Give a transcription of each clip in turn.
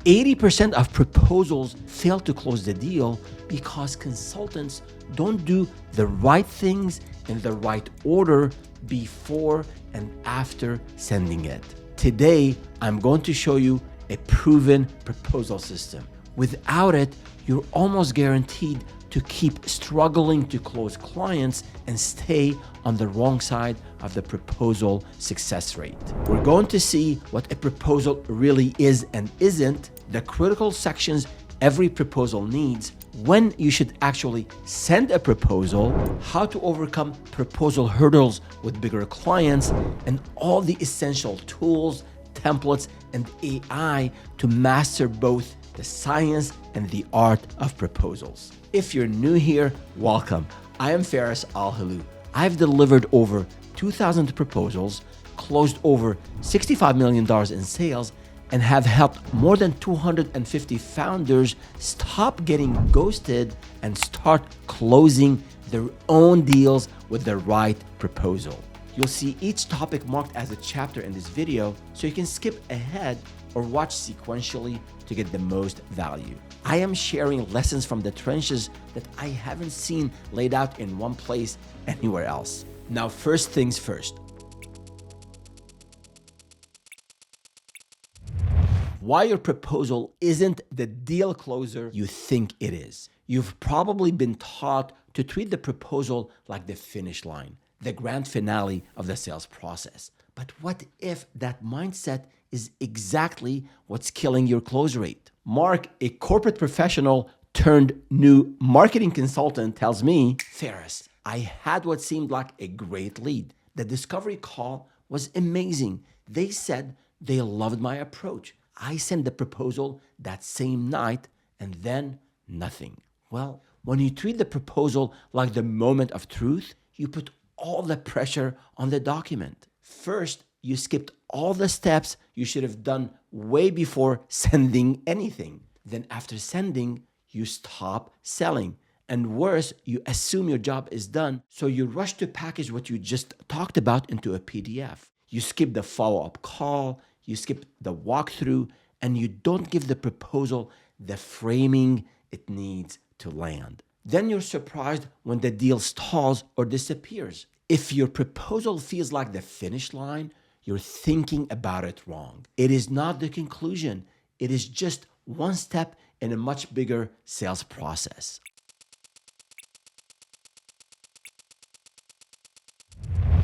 80% of proposals fail to close the deal because consultants don't do the right things in the right order before and after sending it. Today, I'm going to show you a proven proposal system. Without it, you're almost guaranteed to keep struggling to close clients and stay on the wrong side of the proposal success rate. We're going to see what a proposal really is and isn't, the critical sections every proposal needs, when you should actually send a proposal, how to overcome proposal hurdles with bigger clients, and all the essential tools, templates, and AI to master both the science and the art of proposals. If you're new here, welcome. I am Faris Al-Halou. I've delivered over 2,000 proposals, closed over $65 million in sales, and have helped more than 250 founders stop getting ghosted and start closing their own deals with the right proposal. You'll see each topic marked as a chapter in this video, so you can skip ahead or watch sequentially to get the most value. I am sharing lessons from the trenches that I haven't seen laid out in one place anywhere else. Now, first things first. Why your proposal isn't the deal closer you think it is. You've probably been taught to treat the proposal like the finish line, the grand finale of the sales process. But what if that mindset is exactly what's killing your close rate? Mark, a corporate professional turned new marketing consultant, tells me, Faris, I had what seemed like a great lead. The discovery call was amazing. They said they loved my approach. I sent the proposal that same night and then nothing. Well, when you treat the proposal like the moment of truth, you put all the pressure on the document. First, you skipped all the steps you should have done way before sending anything. Then after sending, you stop selling. And worse, you assume your job is done, so you rush to package what you just talked about into a PDF. You skip the follow-up call, you skip the walkthrough, and you don't give the proposal the framing it needs to land. Then you're surprised when the deal stalls or disappears. If your proposal feels like the finish line, you're thinking about it wrong. It is not the conclusion. It is just one step in a much bigger sales process.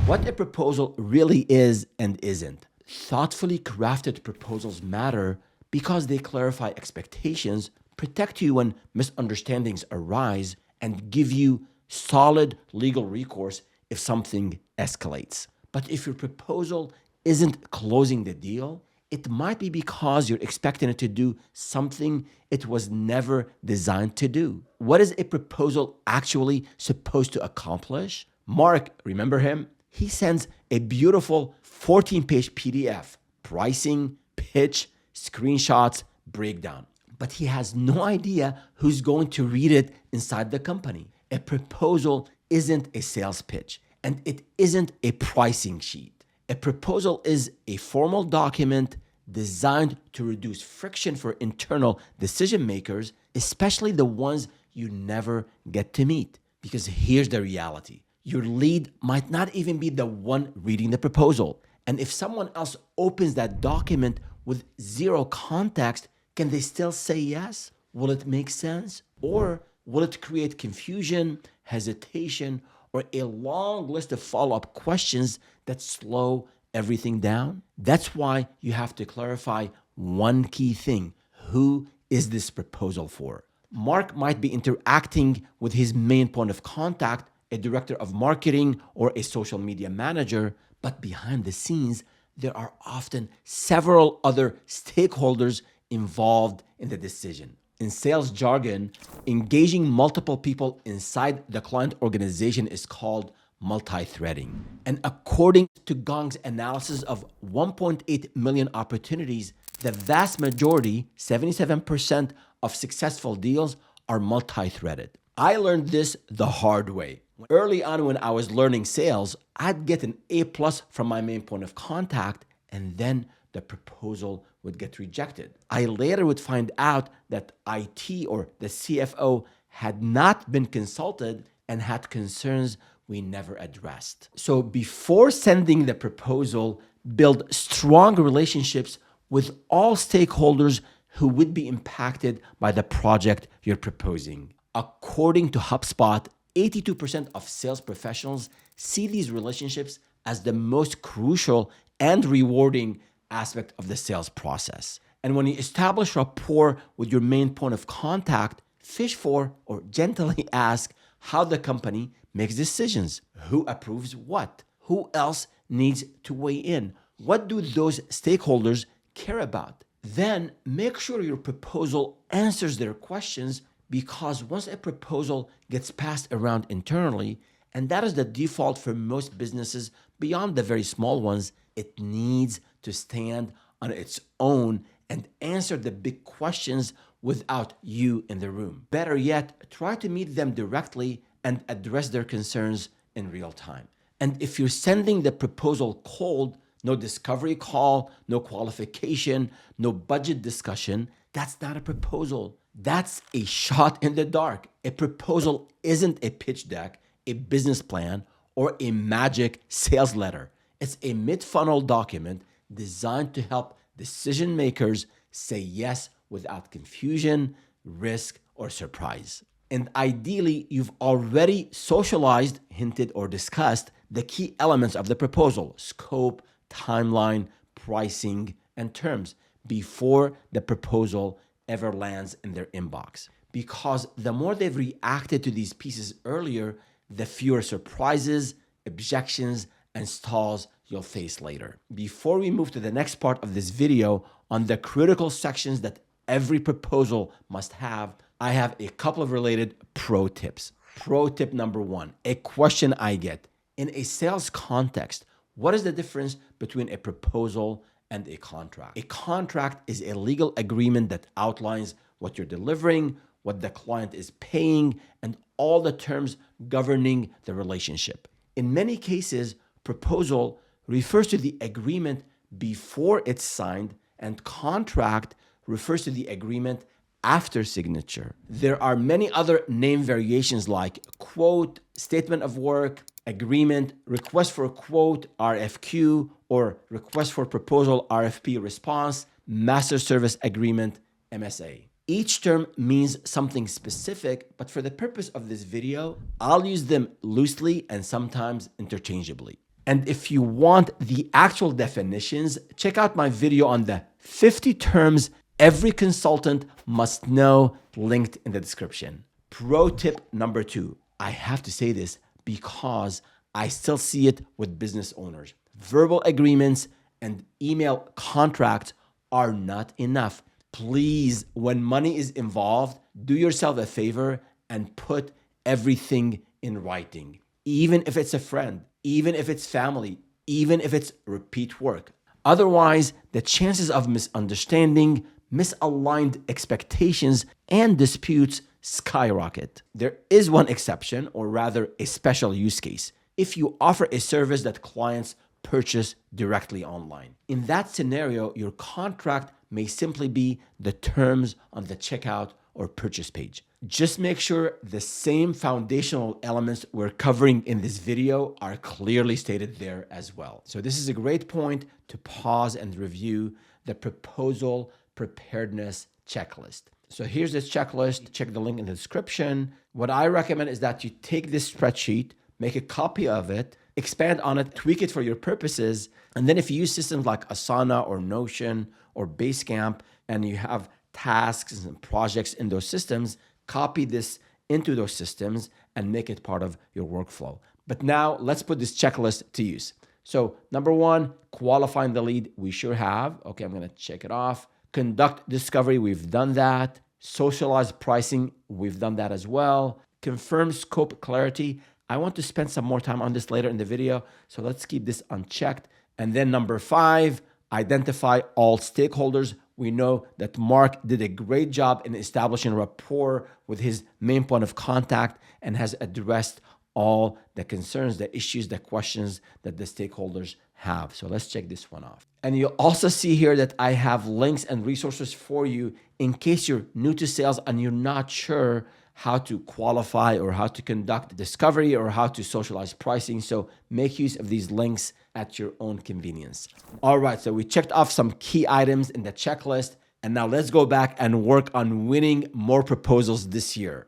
What a proposal really is and isn't. Thoughtfully crafted proposals matter because they clarify expectations, protect you when misunderstandings arise, and give you solid legal recourse if something escalates. But if your proposal isn't closing the deal, it might be because you're expecting it to do something it was never designed to do. What is a proposal actually supposed to accomplish? Mark, remember him? He sends a beautiful 14-page PDF, pricing, pitch, screenshots, breakdown. But he has no idea who's going to read it inside the company. A proposal isn't a sales pitch, and it isn't a pricing sheet. A proposal is a formal document designed to reduce friction for internal decision makers, especially the ones you never get to meet. Because here's the reality. Your lead might not even be the one reading the proposal. And if someone else opens that document with zero context, can they still say yes? Will it make sense? Or will it create confusion, hesitation, or a long list of follow-up questions that slow everything down? That's why you have to clarify one key thing. Who is this proposal for? Mark might be interacting with his main point of contact, a director of marketing or a social media manager, but behind the scenes, there are often several other stakeholders involved in the decision. In sales jargon, engaging multiple people inside the client organization is called multi-threading. And according to Gong's analysis of 1.8 million opportunities, the vast majority, 77% of successful deals are multi-threaded. I learned this the hard way. Early on when I was learning sales, I'd get an A+ from my main point of contact, and then the proposal would get rejected. I later would find out that IT or the CFO had not been consulted and had concerns we never addressed. So before sending the proposal, build strong relationships with all stakeholders who would be impacted by the project you're proposing. According to HubSpot, 82% of sales professionals see these relationships as the most crucial and rewarding aspect of the sales process. And when you establish rapport with your main point of contact, fish for or gently ask how the company makes decisions, who approves what, who else needs to weigh in, what do those stakeholders care about. Then make sure your proposal answers their questions, because once a proposal gets passed around internally, and that is the default for most businesses beyond the very small ones, it needs to stand on its own and answer the big questions without you in the room. Better yet, try to meet them directly and address their concerns in real time. And if you're sending the proposal cold, no discovery call, no qualification, no budget discussion, that's not a proposal. That's a shot in the dark. A proposal isn't a pitch deck, a business plan, or a magic sales letter. It's a mid-funnel document designed to help decision makers say yes without confusion, risk, or surprise. And ideally, you've already socialized, hinted, or discussed the key elements of the proposal: scope, timeline, pricing, and terms before the proposal ever lands in their inbox. Because the more they've reacted to these pieces earlier, the fewer surprises, objections, and stalls you'll face later. Before we move to the next part of this video on the critical sections that every proposal must have, I have a couple of related pro tips. Pro tip number one, a question I get: in a sales context, what is the difference between a proposal and a contract? A contract is a legal agreement that outlines what you're delivering, what the client is paying, and all the terms governing the relationship. In many cases, proposal refers to the agreement before it's signed, and contract refers to the agreement after signature. There are many other name variations like quote, statement of work, agreement, request for a quote, RFQ, or request for proposal, RFP response, master service agreement, MSA. Each term means something specific, but for the purpose of this video, I'll use them loosely and sometimes interchangeably. And if you want the actual definitions, check out my video on the 50 terms every consultant must know, linked in the description. Pro tip number two. I have to say this because I still see it with business owners. Verbal agreements and email contracts are not enough. Please, when money is involved, do yourself a favor and put everything in writing. Even if it's a friend, even if it's family, even if it's repeat work. Otherwise, the chances of misunderstanding, misaligned expectations, and disputes skyrocket. There is one exception, or rather a special use case, if you offer a service that clients purchase directly online. In that scenario, your contract may simply be the terms on the checkout or purchase page. Just make sure the same foundational elements we're covering in this video are clearly stated there as well. So this is a great point to pause and review the proposal preparedness checklist. So here's this checklist. Check the link in the description. What I recommend is that you take this spreadsheet, make a copy of it, expand on it, tweak it for your purposes. And then if you use systems like Asana or Notion or Basecamp, and you have tasks and projects in those systems, copy this into those systems and make it part of your workflow. But now let's put this checklist to use. So number one, qualifying the lead, we sure have. Okay, I'm gonna check it off. Conduct discovery, we've done that. Socialize pricing, we've done that as well. Confirm scope clarity. I want to spend some more time on this later in the video, so let's keep this unchecked. And then number five, identify all stakeholders. We know that Mark did a great job in establishing rapport with his main point of contact and has addressed all the concerns, the issues, the questions that the stakeholders have. So let's check this one off. And you'll also see here that I have links and resources for you in case you're new to sales and you're not sure how to qualify or how to conduct discovery or how to socialize pricing. So make use of these links at your own convenience. All right, so we checked off some key items in the checklist. And now let's go back and work on winning more proposals this year.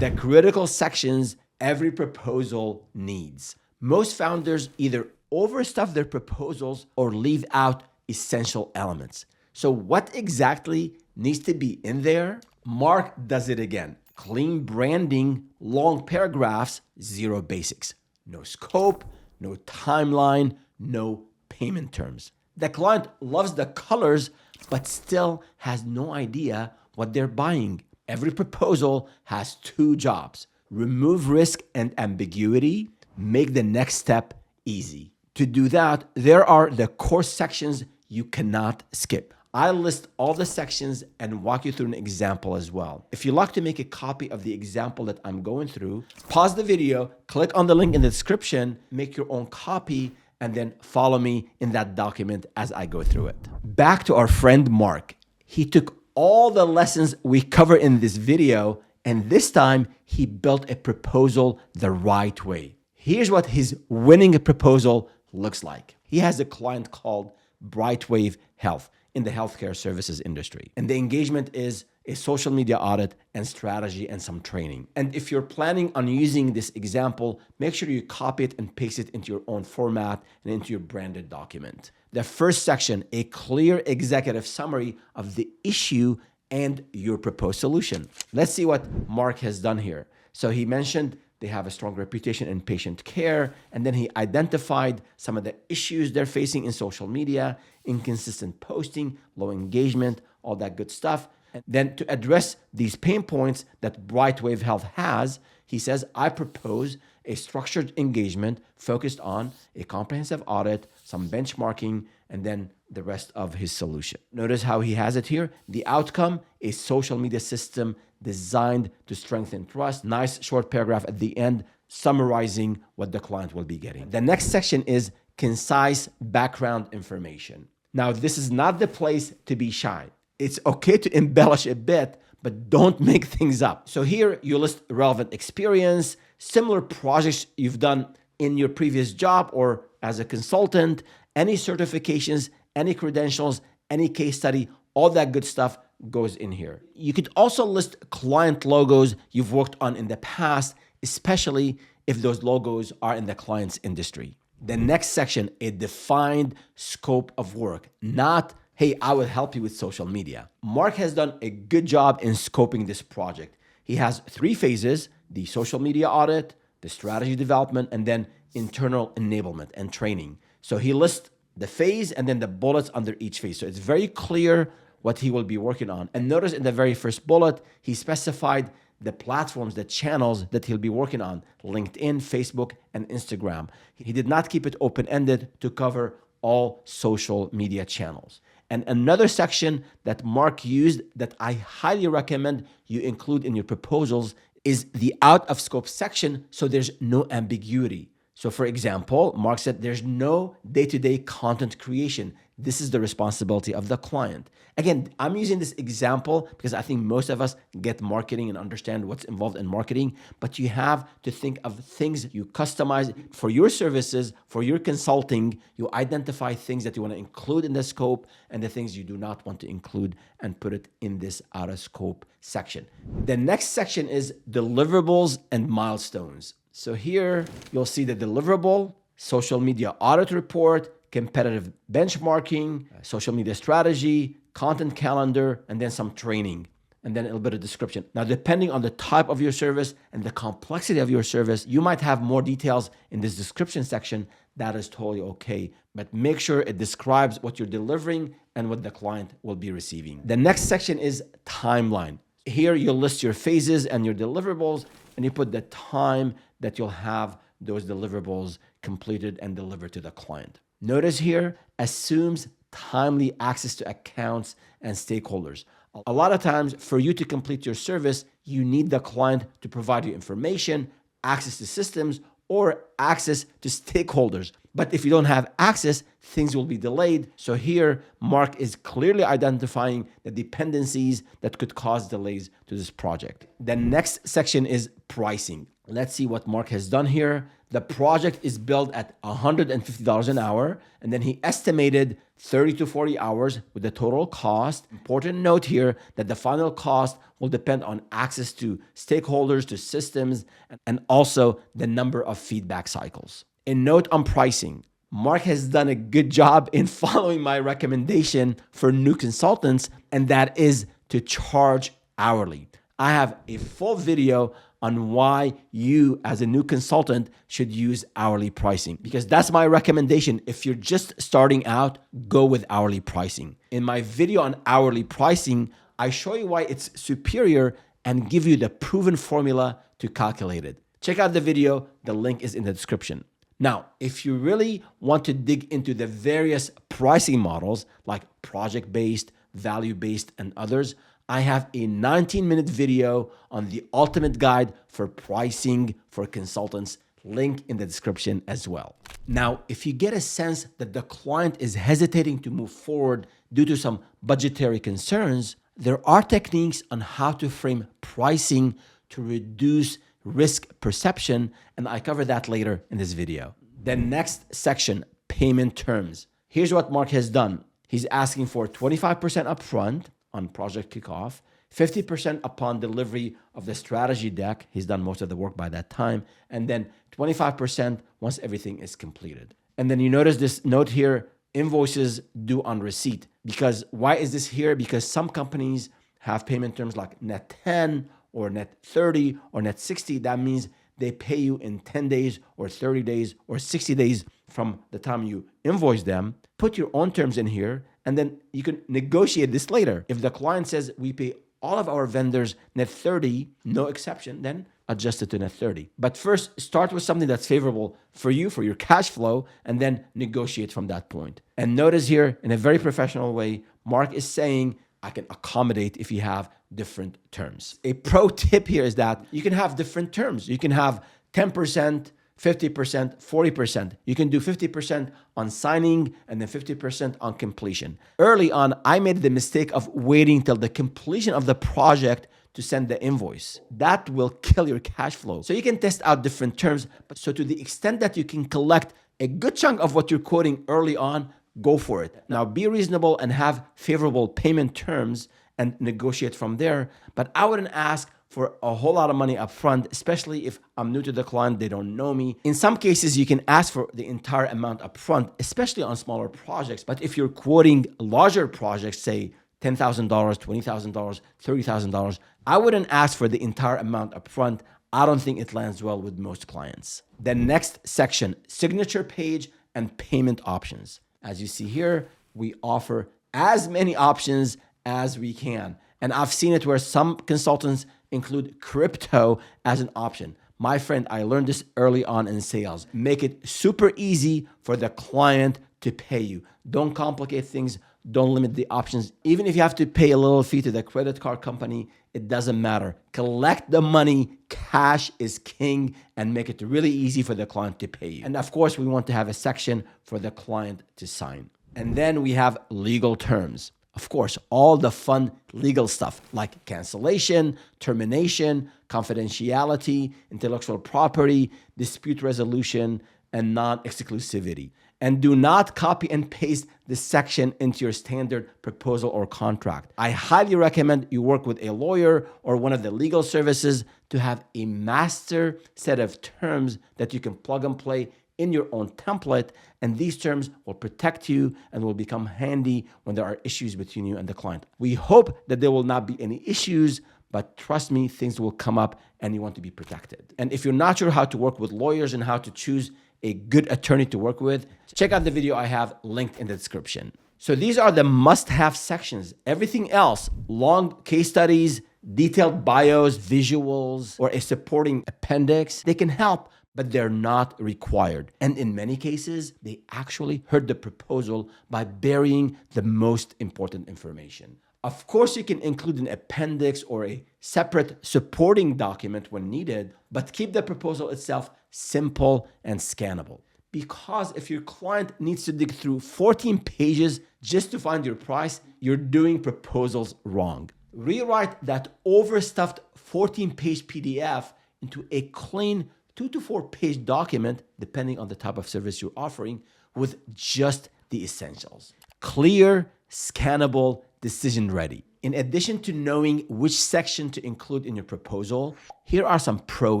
The critical sections every proposal needs. Most founders either overstuff their proposals or leave out essential elements. So what exactly needs to be in there? Mark does it again. Clean branding, long paragraphs, zero basics. No scope, no timeline, no payment terms. The client loves the colors, but still has no idea what they're buying. Every proposal has two jobs: remove risk and ambiguity, make the next step easy. To do that, there are the core sections you cannot skip. I list all the sections and walk you through an example as well. If you'd like to make a copy of the example that I'm going through, pause the video, click on the link in the description, make your own copy, and then follow me in that document as I go through it. Back to our friend Mark. He took all the lessons we cover in this video, and this time he built a proposal the right way. Here's what his winning proposal looks like. He has a client called Brightwave Health in the healthcare services industry. And the engagement is a social media audit and strategy and some training. And if you're planning on using this example, make sure you copy it and paste it into your own format and into your branded document. The first section, a clear executive summary of the issue and your proposed solution. Let's see what Mark has done here. So he mentioned they have a strong reputation in patient care, and then he identified some of the issues they're facing in social media: inconsistent posting, low engagement, all that good stuff. And then to address these pain points that Brightwave Health has, he says, I propose a structured engagement focused on a comprehensive audit, some benchmarking, and then the rest of his solution. Notice how he has it here. The outcome, a social media system designed to strengthen trust. Nice short paragraph at the end summarizing what the client will be getting. The next section is concise background information. Now, this is not the place to be shy. It's okay to embellish a bit, but don't make things up. So here you list relevant experience, similar projects you've done in your previous job or as a consultant, any certifications, any credentials, any case study, all that good stuff goes in here. You could also list client logos you've worked on in the past, especially if those logos are in the client's industry. The next section, a defined scope of work, not, hey, I will help you with social media. Mark has done a good job in scoping this project. He has 3 phases: the social media audit, the strategy development, and then internal enablement and training. So he lists the phase and then the bullets under each phase. So it's very clear what he will be working on. And notice in the very first bullet, he specified the platforms, the channels that he'll be working on: LinkedIn, Facebook, and Instagram. He did not keep it open-ended to cover all social media channels. And another section that Mark used that I highly recommend you include in your proposals is the out of scope section, so there's no ambiguity. So for example, Mark said there's no day-to-day content creation. This is the responsibility of the client. Again, I'm using this example because I think most of us get marketing and understand what's involved in marketing, but you have to think of things you customize for your services, for your consulting. You identify things that you want to include in the scope and the things you do not want to include and put it in this out of scope section. The next section is deliverables and milestones. So here you'll see the deliverable, social media audit report, competitive benchmarking, social media strategy, content calendar, and then some training, and then a little bit of description. Now, depending on the type of your service and the complexity of your service, you might have more details in this description section. That is totally okay, but make sure it describes what you're delivering and what the client will be receiving. The next section is timeline. Here you'll list your phases and your deliverables, and you put the time that you'll have those deliverables completed and delivered to the client. Notice here, assumes timely access to accounts and stakeholders. A lot of times for you to complete your service, you need the client to provide you information, access to systems or access to stakeholders. But if you don't have access, things will be delayed. So here, Mark is clearly identifying the dependencies that could cause delays to this project. The next section is pricing. Let's see what Mark has done here. The project is billed at $150 an hour, and then he estimated 30 to 40 hours with the total cost. Important note here that the final cost will depend on access to stakeholders, to systems, and also the number of feedback cycles. A note on pricing. Mark has done a good job in following my recommendation for new consultants, and that is to charge hourly. I have a full video on why you as a new consultant should use hourly pricing, because that's my recommendation. If you're just starting out, go with hourly pricing. In my video on hourly pricing, I show you why it's superior and give you the proven formula to calculate it. Check out the video. The link is in the description. Now, if you really want to dig into the various pricing models like project-based, value-based, and others, I have a 19-minute video on the ultimate guide for pricing for consultants, link in the description as well. Now, if you get a sense that the client is hesitating to move forward due to some budgetary concerns, there are techniques on how to frame pricing to reduce risk perception, and I cover that later in this video. The next section, payment terms. Here's what Mark has done. He's asking for 25% upfront on project kickoff, 50% upon delivery of the strategy deck. He's done most of the work by that time, and then 25% once everything is completed. And then you notice this note here, invoices due on receipt. Because why is this here? Because some companies have payment terms like net 10 or net 30 or net 60. That means they pay you in 10 days or 30 days or 60 days from the time you invoice them. Put your own terms in here, and then you can negotiate this later. If the client says we pay all of our vendors net 30, no exception, then adjust it to net 30. But first, start with something that's favorable for you, for your cash flow, and then negotiate from that point. And notice here, in a very professional way, Mark is saying, I can accommodate if you have different terms. A pro tip here is that you can have different terms. You can have 10%, 50%, 40%. You can do 50% on signing and then 50% on completion. Early on, I made the mistake of waiting till the completion of the project to send the invoice. That will kill your cash flow. So you can test out different terms. But so to the extent that you can collect a good chunk of what you're quoting early on, go for it. Now be reasonable and have favorable payment terms and negotiate from there. But I wouldn't ask for a whole lot of money up front, especially if I'm new to the client, they don't know me. In some cases, you can ask for the entire amount up front, especially on smaller projects. But if you're quoting larger projects, say $10,000, $20,000, $30,000, I wouldn't ask for the entire amount up front. I don't think it lands well with most clients. The next section, signature page and payment options. As you see here, we offer as many options as we can. And I've seen it where some consultants include crypto as an option. My friend, I learned this early on in sales. Make it super easy for the client to pay you. Don't complicate things. Don't limit the options. Even if you have to pay a little fee to the credit card company, it doesn't matter. Collect the money. Cash is king, and make it really easy for the client to pay you. And of course, we want to have a section for the client to sign. And then we have legal terms. Of course, all the fun legal stuff like cancellation, termination, confidentiality, intellectual property, dispute resolution, and non-exclusivity. And do not copy and paste this section into your standard proposal or contract. I highly recommend you work with a lawyer or one of the legal services to have a master set of terms that you can plug and play in your own template, and these terms will protect you and will become handy when there are issues between you and the client. We hope that there will not be any issues, but trust me, things will come up and you want to be protected. And if you're not sure how to work with lawyers and how to choose a good attorney to work with, check out the video I have linked in the description. So these are the must-have sections. Everything else, long case studies, detailed bios, visuals, or a supporting appendix, they can help, but they're not required. And in many cases, they actually hurt the proposal by burying the most important information. Of course, you can include an appendix or a separate supporting document when needed, but keep the proposal itself simple and scannable. Because if your client needs to dig through 14 pages just to find your price, you're doing proposals wrong. Rewrite that overstuffed 14-page PDF into a clean 2 to 4 page document, depending on the type of service you're offering, with just the essentials. Clear, scannable, decision ready. In addition to knowing which section to include in your proposal, here are some pro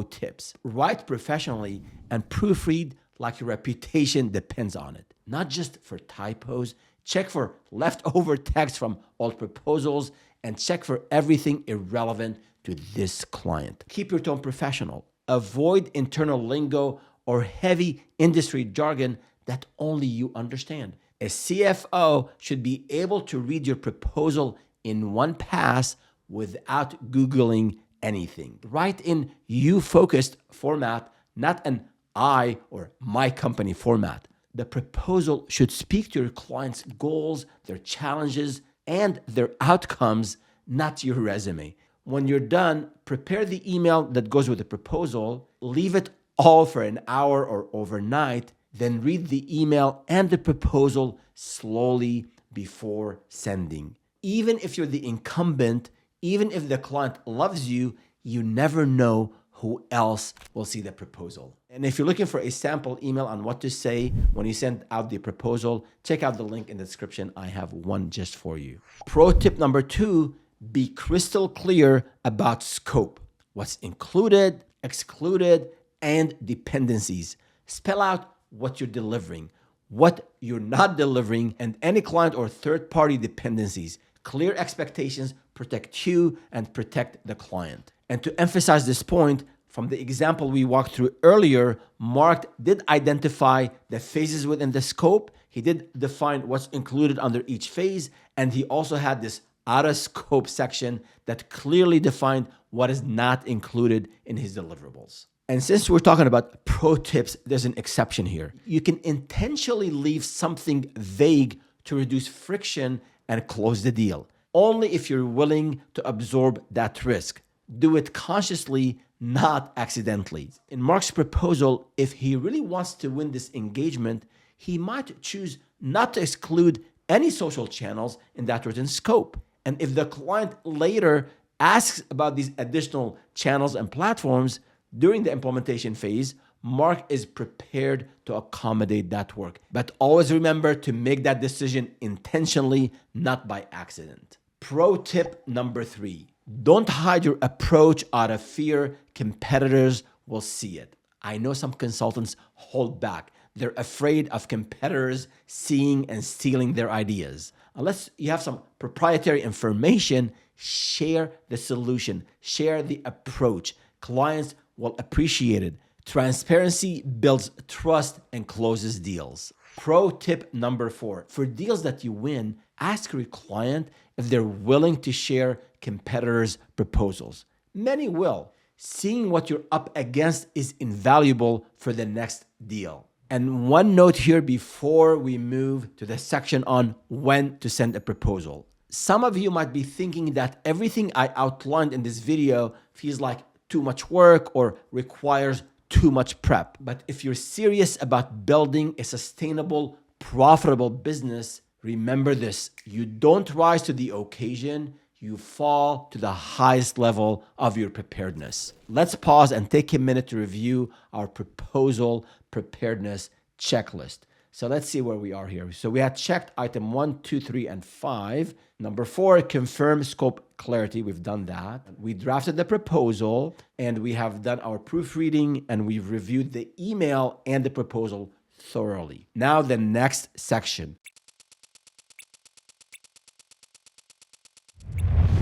tips. Write professionally and proofread like your reputation depends on it. Not just for typos, check for leftover text from old proposals and check for everything irrelevant to this client. Keep your tone professional. Avoid internal lingo or heavy industry jargon that only you understand. A CFO should be able to read your proposal in one pass without Googling anything. Write in you-focused format, not an I or my company format. The proposal should speak to your client's goals, their challenges, and their outcomes, not your resume. When you're done, prepare the email that goes with the proposal, leave it all for an hour or overnight, then read the email and the proposal slowly before sending. Even if you're the incumbent, even if the client loves you, you never know who else will see the proposal. And if you're looking for a sample email on what to say when you send out the proposal, check out the link in the description. I have one just for you. Pro tip number 2, be crystal clear about scope. What's included, excluded, and dependencies. Spell out what you're delivering, what you're not delivering, and any client or third-party dependencies. Clear expectations protect you and protect the client. And to emphasize this point, from the example we walked through earlier, Mark did identify the phases within the scope. He did define what's included under each phase, and he also had this out of scope section that clearly defined what is not included in his deliverables. And since we're talking about pro tips, there's an exception here. You can intentionally leave something vague to reduce friction and close the deal. Only if you're willing to absorb that risk. Do it consciously, not accidentally. In Mark's proposal, if he really wants to win this engagement, he might choose not to exclude any social channels in that written scope. And if the client later asks about these additional channels and platforms during the implementation phase, Mark is prepared to accommodate that work. But always remember to make that decision intentionally, not by accident. Pro tip number 3, don't hide your approach out of fear. Competitors will see it. I know some consultants hold back. They're afraid of competitors seeing and stealing their ideas. Unless you have some proprietary information, share the solution, share the approach. Clients will appreciate it. Transparency builds trust and closes deals. Pro tip number 4, for deals that you win, ask your client if they're willing to share competitors' proposals. Many will. Seeing what you're up against is invaluable for the next deal. And one note here before we move to the section on when to send a proposal. Some of you might be thinking that everything I outlined in this video feels like too much work or requires too much prep. But if you're serious about building a sustainable, profitable business, remember this: you don't rise to the occasion, you fall to the highest level of your preparedness. Let's pause and take a minute to review our proposal preparedness checklist. So let's see where we are here. So we had checked item 1, 2, 3, and 5. Number 4, confirm scope clarity. We've done that. We drafted the proposal and we have done our proofreading and we've reviewed the email and the proposal thoroughly. Now the next section.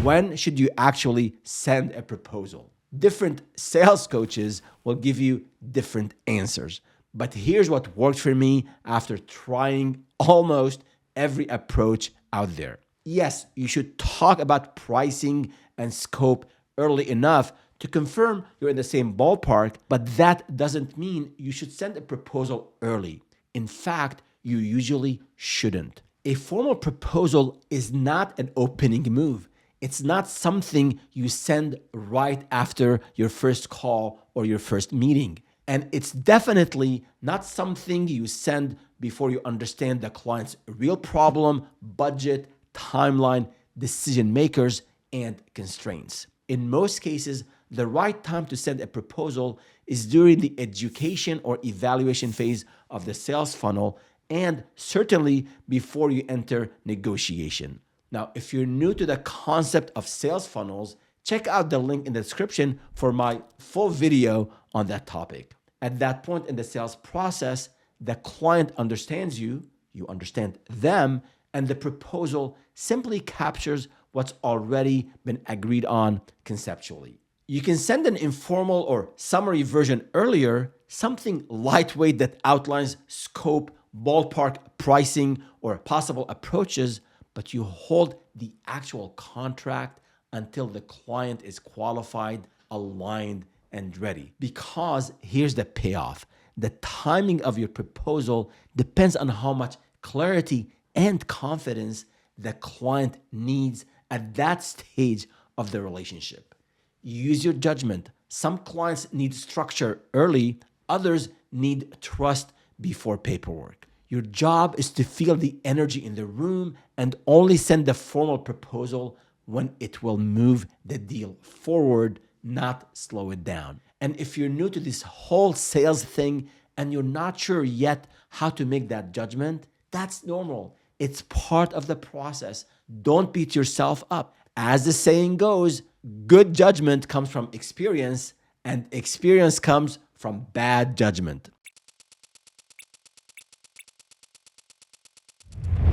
When should you actually send a proposal? Different sales coaches will give you different answers. But here's what worked for me after trying almost every approach out there. Yes, you should talk about pricing and scope early enough to confirm you're in the same ballpark, but that doesn't mean you should send a proposal early. In fact, you usually shouldn't. A formal proposal is not an opening move. It's not something you send right after your first call or your first meeting. And it's definitely not something you send before you understand the client's real problem, budget, timeline, decision makers, and constraints. In most cases, the right time to send a proposal is during the education or evaluation phase of the sales funnel, and certainly before you enter negotiation. Now, if you're new to the concept of sales funnels, check out the link in the description for my full video on that topic. At that point in the sales process, the client understands you, you understand them, and the proposal simply captures what's already been agreed on conceptually. You can send an informal or summary version earlier, something lightweight that outlines scope, ballpark pricing, or possible approaches, but you hold the actual contract until the client is qualified, aligned, and ready. Because here's the payoff. The timing of your proposal depends on how much clarity and confidence the client needs at that stage of the relationship. Use your judgment. Some clients need structure early, others need trust before paperwork. Your job is to feel the energy in the room and only send the formal proposal when it will move the deal forward, not slow it down. And if you're new to this whole sales thing and you're not sure yet how to make that judgment, that's normal. It's part of the process. Don't beat yourself up. As the saying goes, good judgment comes from experience, and experience comes from bad judgment.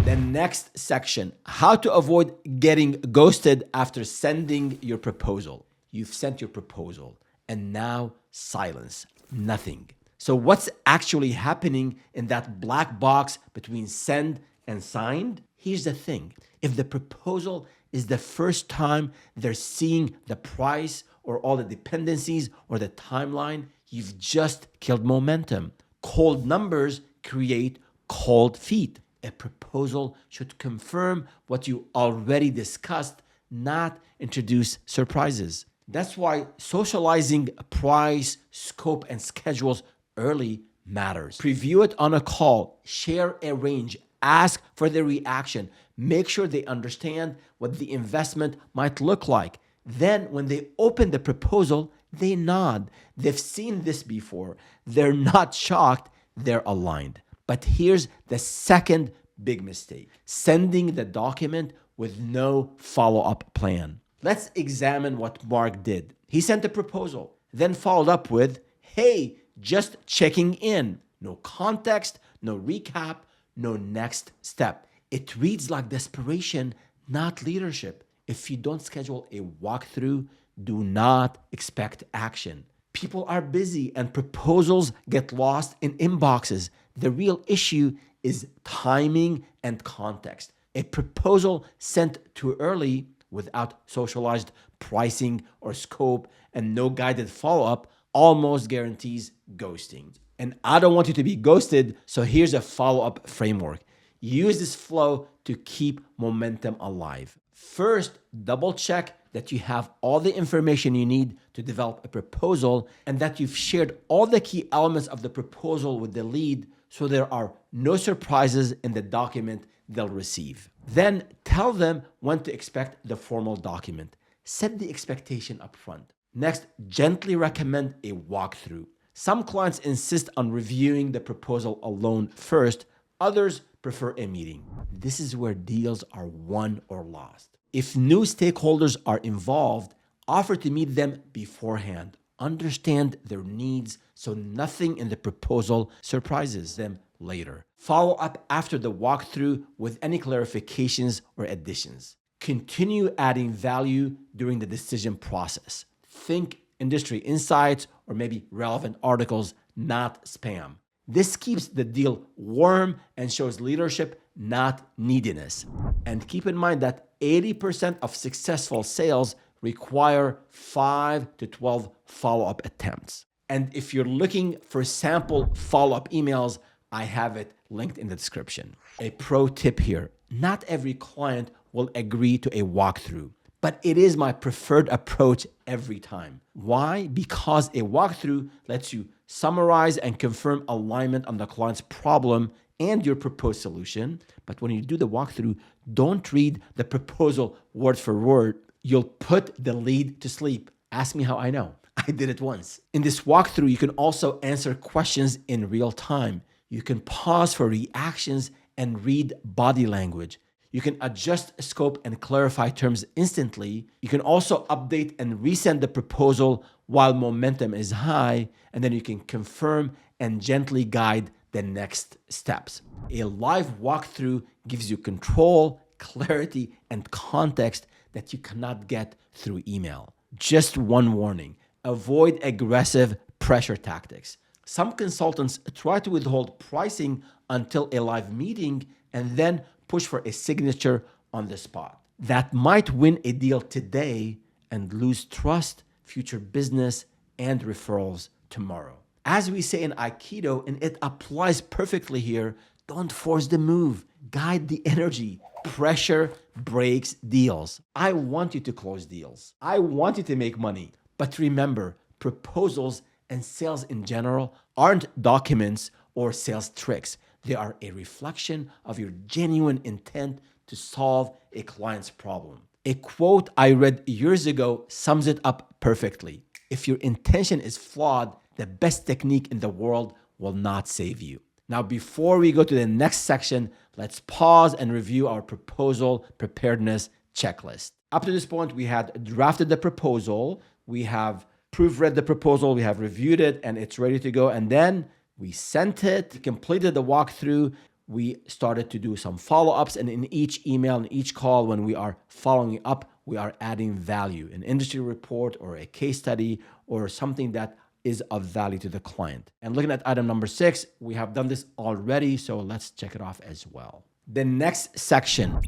The next section, how to avoid getting ghosted after sending your proposal. You've sent your proposal and now silence, nothing. So what's actually happening in that black box between send and signed? Here's the thing. If the proposal is the first time they're seeing the price or all the dependencies or the timeline, you've just killed momentum. Cold numbers create cold feet. A proposal should confirm what you already discussed, not introduce surprises. That's why socializing price, scope, and schedules early matters. Preview it on a call, share a range, ask for their reaction, make sure they understand what the investment might look like. Then when they open the proposal, they nod. They've seen this before. They're not shocked, they're aligned. But here's the second big mistake: sending the document with no follow-up plan. Let's examine what Mark did. He sent a proposal, then followed up with, hey, just checking in. No context, no recap, no next step. It reads like desperation, not leadership. If you don't schedule a walkthrough, do not expect action. People are busy and proposals get lost in inboxes. The real issue is timing and context. A proposal sent too early without socialized pricing or scope and no guided follow-up almost guarantees ghosting. And I don't want you to be ghosted, so here's a follow-up framework. Use this flow to keep momentum alive. First, double check that you have all the information you need to develop a proposal and that you've shared all the key elements of the proposal with the lead so there are no surprises in the document they'll receive. Then tell them when to expect the formal document. Set the expectation up front. Next, gently recommend a walkthrough. Some clients insist on reviewing the proposal alone first. Others prefer a meeting. This is where deals are won or lost. If new stakeholders are involved, offer to meet them beforehand. Understand their needs so nothing in the proposal surprises them later. Follow up after the walkthrough with any clarifications or additions. Continue adding value during the decision process. Think industry insights or maybe relevant articles, not spam. This keeps the deal warm and shows leadership, not neediness. And keep in mind that 80% of successful sales require 5 to 12 follow-up attempts. And if you're looking for sample follow-up emails, I have it linked in the description. A pro tip here: Not every client will agree to a walkthrough, but it is my preferred approach every time. Why? Because a walkthrough lets you summarize and confirm alignment on the client's problem and your proposed solution. But when you do the walkthrough, don't read the proposal word for word. You'll put the lead to sleep. Ask me how I know. I did it once. In this walkthrough, you can also answer questions in real time. You can pause for reactions and read body language. You can adjust scope and clarify terms instantly. You can also update and resend the proposal while momentum is high, and then you can confirm and gently guide the next steps. A live walkthrough gives you control, clarity, and context that you cannot get through email. Just one warning: avoid aggressive pressure tactics. Some consultants try to withhold pricing until a live meeting and then push for a signature on the spot. That might win a deal today and lose trust, future business, and referrals tomorrow. As we say in Aikido, and it applies perfectly here, don't force the move. Guide the energy. Pressure breaks deals. I want you to close deals. I want you to make money. But remember, proposals and sales in general aren't documents or sales tricks. They are a reflection of your genuine intent to solve a client's problem. A quote I read years ago sums it up perfectly. If your intention is flawed, the best technique in the world will not save you. Now, before we go to the next section, let's pause and review our proposal preparedness checklist. Up to this point, we had drafted the proposal, we have proofread the proposal, we have reviewed it, and it's ready to go. And then we sent it, completed the walkthrough, we started to do some follow-ups, and in each email and each call, when we are following up, we are adding value, an industry report or a case study or something that is of value to the client. And looking at item number 6, we have done this already, so let's check it off as well. The next section.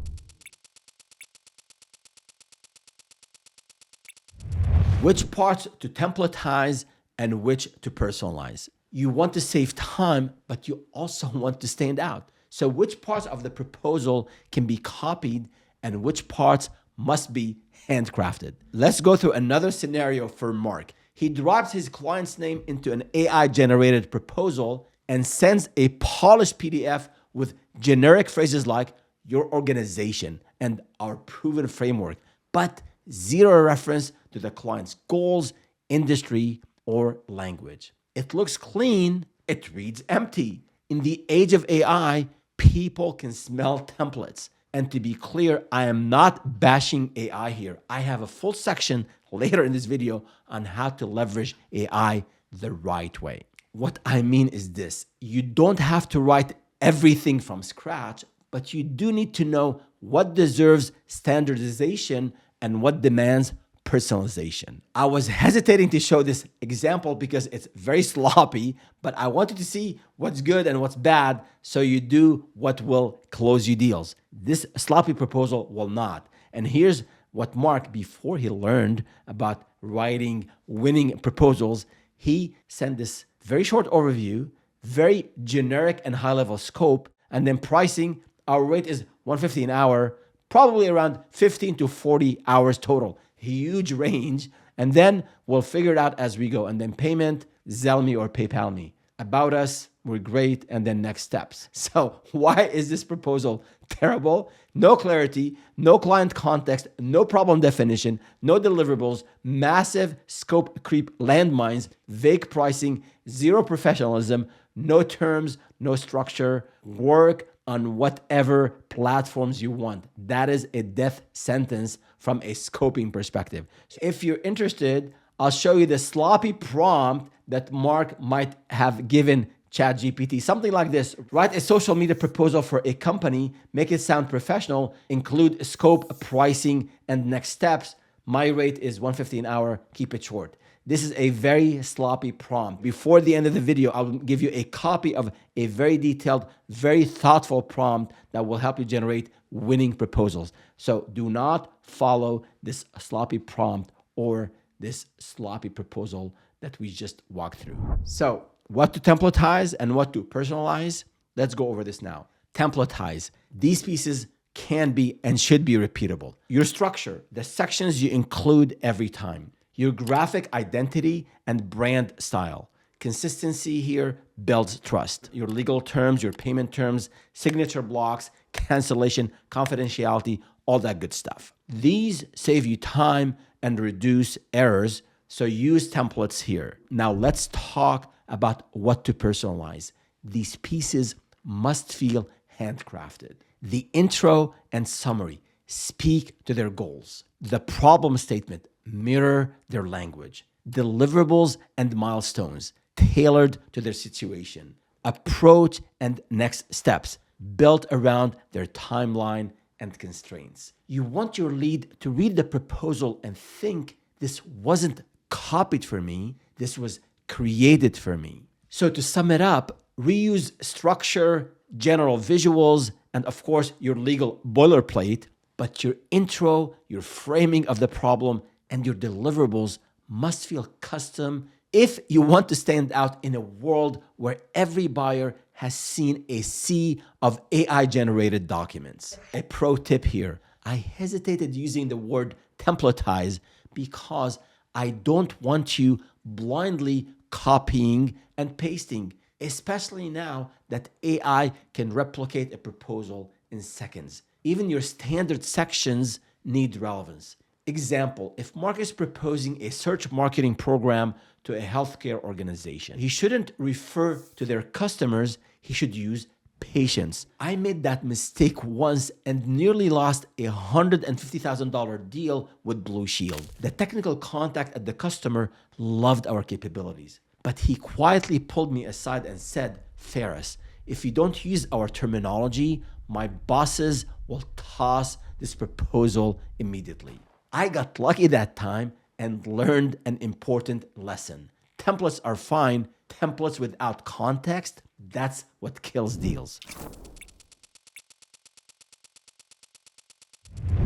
Which parts to templatize and which to personalize. You want to save time, but you also want to stand out. So which parts of the proposal can be copied and which parts must be handcrafted? Let's go through another scenario for Mark. He drops his client's name into an AI-generated proposal and sends a polished PDF with generic phrases like your organization and our proven framework, but zero reference to the client's goals, industry, or language. It looks clean, it reads empty. In the age of AI, people can smell templates. And to be clear, I am not bashing AI here. I have a full section later in this video on how to leverage AI the right way. What I mean is this: you don't have to write everything from scratch, but you do need to know what deserves standardization and what demands personalization. I was hesitating to show this example because it's very sloppy, but I wanted to see what's good and what's bad so you do what will close you deals. This sloppy proposal will not. And here's what Mark, before he learned about writing winning proposals, he sent this very short overview, very generic and high-level scope, and then pricing. Our rate is $150 an hour, probably around 15 to 40 hours total. Huge range. And then we'll figure it out as we go. And then payment, Zelle me or PayPal me. About us, we're great. And then next steps. So why is this proposal terrible? No clarity, no client context, no problem definition, no deliverables, massive scope creep landmines, vague pricing, zero professionalism, no terms, no structure, work on whatever platforms you want. That is a death sentence from a scoping perspective. So if you're interested, I'll show you the sloppy prompt that Mark might have given ChatGPT. Something like this: write a social media proposal for a company, make it sound professional, include scope, pricing, and next steps. My rate is $150 an hour, keep it short. This is a very sloppy prompt. Before the end of the video, I'll give you a copy of a very detailed, very thoughtful prompt that will help you generate winning proposals. So do not follow this sloppy prompt or this sloppy proposal that we just walked through. So what to templatize and what to personalize? Let's go over this now. Templatize. These pieces can be and should be repeatable. Your structure, the sections you include every time. Your graphic identity and brand style. Consistency here builds trust. Your legal terms, your payment terms, signature blocks, cancellation, confidentiality, all that good stuff. These save you time and reduce errors, so use templates here. Now let's talk about what to personalize. These pieces must feel handcrafted. The intro and summary speak to their goals. The problem statement mirror their language. Deliverables and milestones tailored to their situation. Approach and next steps built around their timeline and constraints. You want your lead to read the proposal and think, this wasn't copied for me, this was created for me. So to sum it up, reuse structure, general visuals, and of course your legal boilerplate, but your intro, your framing of the problem, and your deliverables must feel custom if you want to stand out in a world where every buyer has seen a sea of AI-generated documents. A pro tip here, I hesitated using the word templatize because I don't want you blindly copying and pasting, especially now that AI can replicate a proposal in seconds. Even your standard sections need relevance. Example, if Mark is proposing a search marketing program to a healthcare organization, he shouldn't refer to their customers, he should use patients. I made that mistake once and nearly lost a $150,000 deal with Blue Shield. The technical contact at the customer loved our capabilities, but he quietly pulled me aside and said, Ferris, if you don't use our terminology, my bosses will toss this proposal immediately. I got lucky that time and learned an important lesson. Templates are fine. Templates without context, that's what kills deals.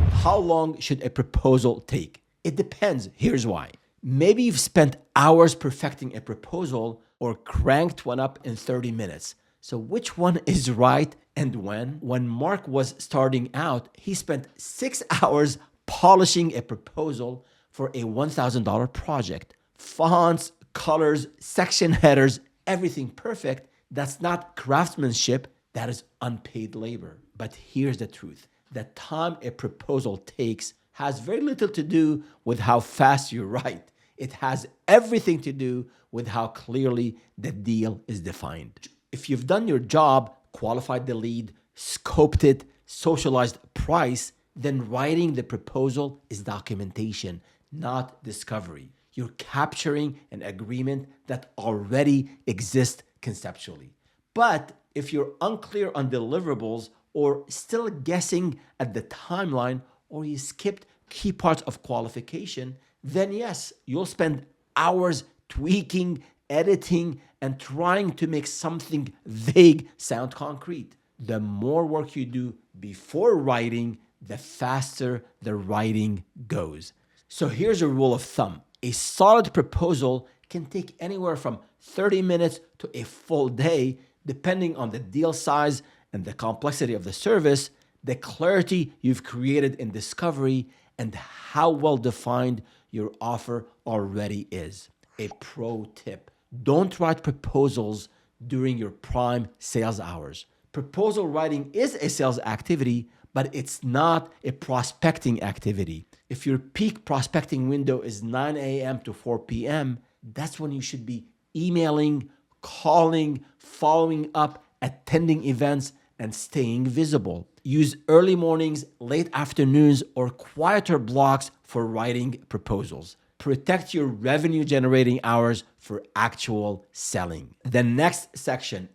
How long should a proposal take? It depends. Here's why. Maybe you've spent hours perfecting a proposal or cranked one up in 30 minutes. So which one is right and when? When Mark was starting out, he spent 6 hours polishing a proposal for a $1,000 project. Fonts, colors, section headers, everything perfect. That's not craftsmanship, that is unpaid labor. But here's the truth. The time a proposal takes has very little to do with how fast you write. It has everything to do with how clearly the deal is defined. If you've done your job, qualified the lead, scoped it, socialized price, then writing the proposal is documentation, not discovery. You're capturing an agreement that already exists conceptually. But if you're unclear on deliverables or still guessing at the timeline, or you skipped key parts of qualification, then yes, you'll spend hours tweaking, editing, and trying to make something vague sound concrete. The more work you do before writing, the faster the writing goes. So here's a rule of thumb. A solid proposal can take anywhere from 30 minutes to a full day, depending on the deal size and the complexity of the service, the clarity you've created in discovery, and how well defined your offer already is. A pro tip, don't write proposals during your prime sales hours. Proposal writing is a sales activity, but it's not a prospecting activity. If your peak prospecting window is 9 a.m. to 4 p.m., that's when you should be emailing, calling, following up, attending events, and staying visible. Use early mornings, late afternoons, or quieter blocks for writing proposals. Protect your revenue generating hours for actual selling. The next section,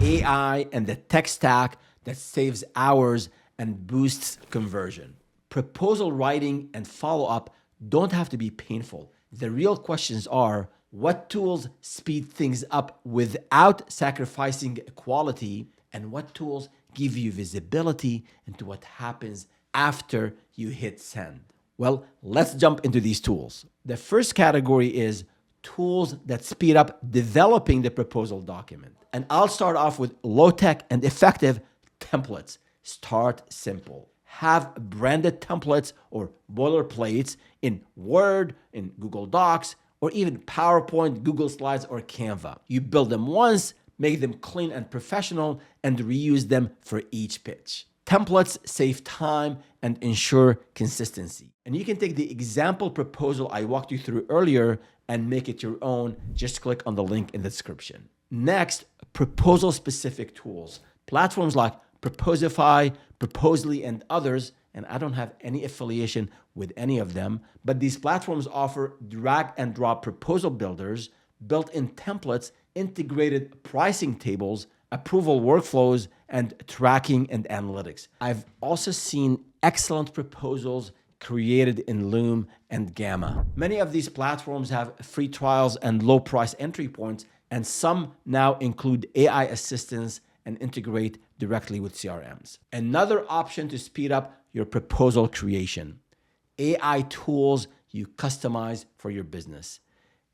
AI and the tech stack that saves hours and boosts conversion. Proposal writing and follow-up don't have to be painful. The real questions are, what tools speed things up without sacrificing quality, and what tools give you visibility into what happens after you hit send? Well, let's jump into these tools. The first category is tools that speed up developing the proposal document. And I'll start off with low-tech and effective templates. Start simple. Have branded templates or boilerplates in Word, in Google Docs, or even PowerPoint, Google Slides, or Canva. You build them once, make them clean and professional, and reuse them for each pitch. Templates save time and ensure consistency. And you can take the example proposal I walked you through earlier and make it your own. Just click on the link in the description. Next, proposal-specific tools. Platforms like Proposify, Proposally, and others, and I don't have any affiliation with any of them, but these platforms offer drag and drop proposal builders, built-in templates, integrated pricing tables, approval workflows, and tracking and analytics. I've also seen excellent proposals created in Loom and Gamma. Many of these platforms have free trials and low price entry points, and some now include AI assistance and integrate directly with CRMs. Another option to speed up your proposal creation: AI tools you customize for your business.